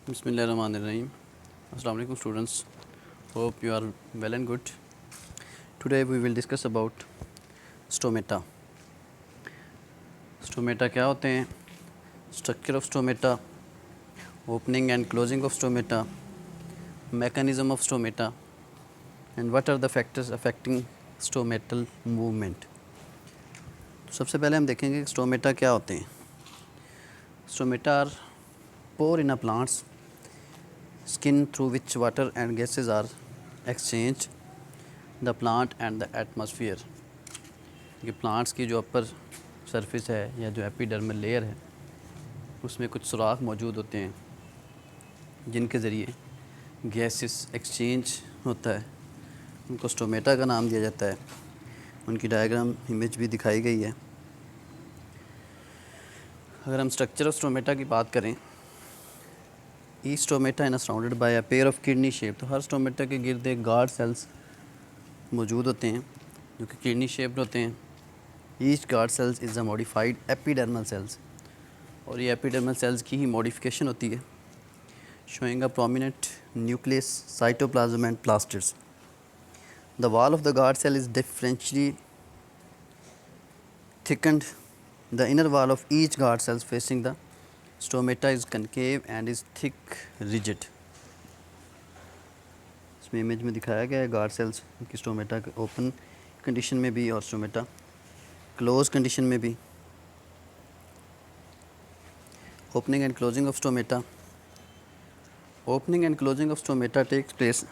Bismillahirrahmanirrahim. Assalamu alaikum students. Hope you are well and good. Today we will discuss about stomata. Stomata क्या होते हैं? Structure of stomata, opening and closing of stomata, mechanism of stomata, and what are the factors affecting stomatal movement. तो सबसे पहले हम देखेंगे कि stomata क्या होते हैं. Stomata are pore in a plant's skin through which water and gases are exchanged the plant and the atmosphere. ये प्लांट्स की जो अपर सरफेस है या जो एपिडर्मल लेयर है उसमें कुछ सुराख मौजूद होते हैं जिनके ज़रिए गैसेस एक्सचेंज होता है. उनको स्टोमेटा का नाम दिया जाता है. उनकी डायग्राम इमेज भी दिखाई गई है. अगर हम स्ट्रक्चर ऑफ स्टोमेटा की बात करें, each stomata in surrounded by a pair of kidney shape. तो हर स्टोमेटा के गिर्द एक गार्ड सेल्स मौजूद होते हैं जो कि किडनी शेप्ड होते हैं. Each guard cells is a modified epidermal cells. और ये एपिडर्मल सेल्स की ही मॉडिफिकेशन होती है. Showing a prominent nucleus, cytoplasm and plastids. The wall of the guard cell is differentially thickened. The inner wall of each guard cells facing the stomata is concave and is thick rigid. इसमें image में दिखाया गया है guard cells की stomata open condition में भी और stomata close condition में भी. Opening and closing of stomata. Opening and closing of stomata takes place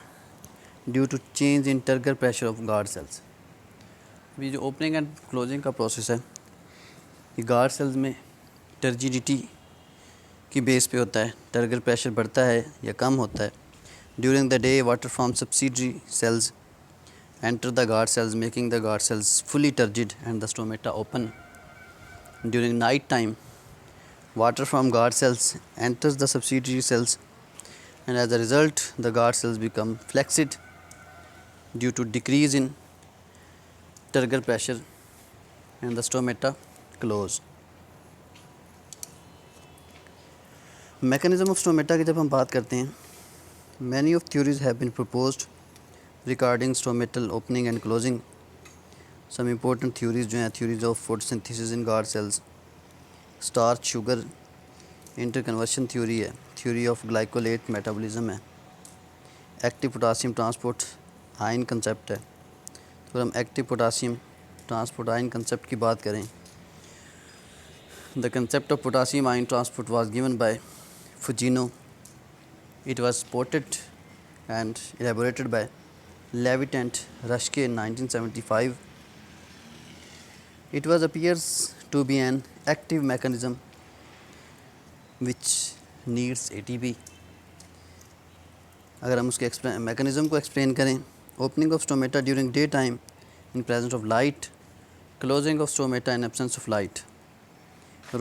due to change in turgor pressure of guard cells. ये जो ओपनिंग एंड क्लोजिंग का process है ये गार्ड सेल्स में टर्जिडिटी की base पे होता है. टर्गर प्रेशर बढ़ता है या कम होता है. During the day water from subsidiary cells enter the guard cells making the guard cells fully turgid and the stomata open. During night time water from guard cells enters the subsidiary cells and as a result the guard cells become flexed due to decrease in turgor pressure and the stomata close. mechanism of stomata की जब हम बात करते हैं, many of theories have been proposed regarding stomatal opening and closing. some important theories जो हैं theories of photosynthesis in guard cells, starch sugar interconversion theory है, theory of glycolate metabolism है, active potassium transport ion concept है. तो अगर हम active potassium transport ion concept की बात करें, the concept of potassium ion transport was given by Fujino. It was supported and elaborated by Levitt and Raschke in 1975. It was appears to be an active mechanism which needs ATP. अगर हम उसके mechanism को explain करें, opening of stomata during daytime in presence of light, closing of stomata in absence of light,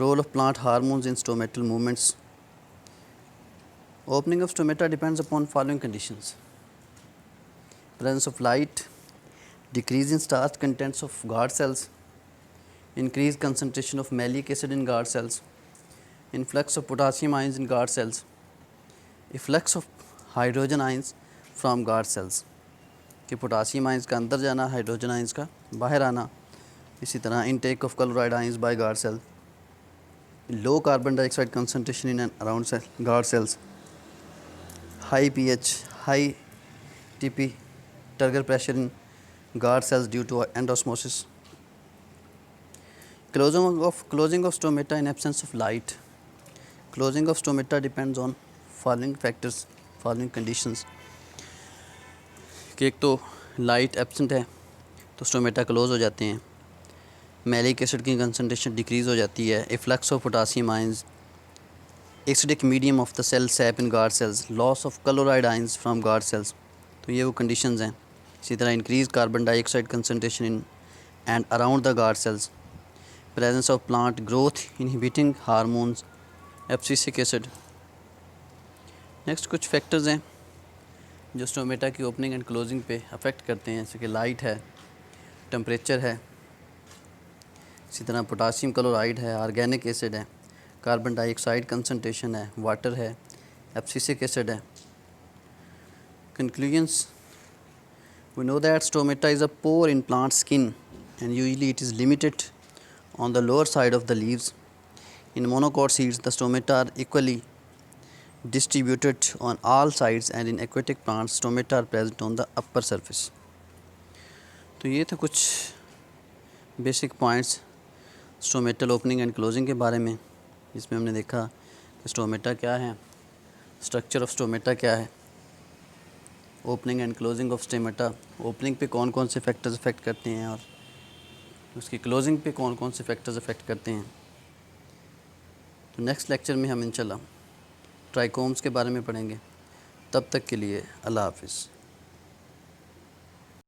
role of plant hormones in stomatal movements. Opening of stomata depends upon following conditions: presence of light, decrease in starch contents of guard cells, increased concentration of malic acid in guard cells, influx of potassium ions in guard cells, efflux of hydrogen ions from guard cells. कि potassium ions का अंदर जाना, hydrogen ions का बाहर आना. इसी तरह intake of chloride ions by guard cell, low carbon dioxide concentration in and around guard cells, high pH, high TP turgor pressure in guard cells due to endosmosis. Closing of stomata in absence of light. Closing of stomata depends on following factors, following conditions. कि एक तो light absent है तो stomata close हो जाते हैं. Malic acid की concentration decrease हो जाती है. Efflux of potassium ions, acidic medium of the cell sap in guard cells, loss of chloride ions from guard cells. तो ये वो कंडीशंस हैं. इसी तरह increase carbon dioxide concentration in and around the guard cells, presence of plant growth inhibiting hormones, abscisic acid. Next कुछ factors हैं जो stomata की ओपनिंग एंड क्लोजिंग पे अफेक्ट करते हैं, जैसे कि लाइट है, टेम्परेचर है, इसी तरह पोटासियम क्लोराइड है, ऑर्गेनिक एसिड है, कार्बन डाइऑक्साइड कंसनट्रेशन है, वाटर है, एब्सिसिक एसिड है। Conclusions: we know that stomata is a pore in plant skin and usually it is limited on the lower side of the leaves. In monocot seeds, the stomata are equally distributed on all sides, and in aquatic plants, stomata are present on the upper surface. तो ये थे कुछ basic points stomatal opening and closing के बारे में, जिसमें हमने देखा कि स्टोमेटा क्या है, स्ट्रक्चर ऑफ स्टोमेटा क्या है, opening and closing of stomata, opening पे कौन कौन से फैक्टर्स अफेक्ट करते हैं और उसकी क्लोजिंग पे कौन कौन से फैक्टर्स अफेक्ट करते हैं। तो नेक्स्ट लेक्चर में हम इंशाल्लाह ट्राइकोम्स के बारे में पढ़ेंगे। तब तक के लिए अल्लाह हाफ़िज़।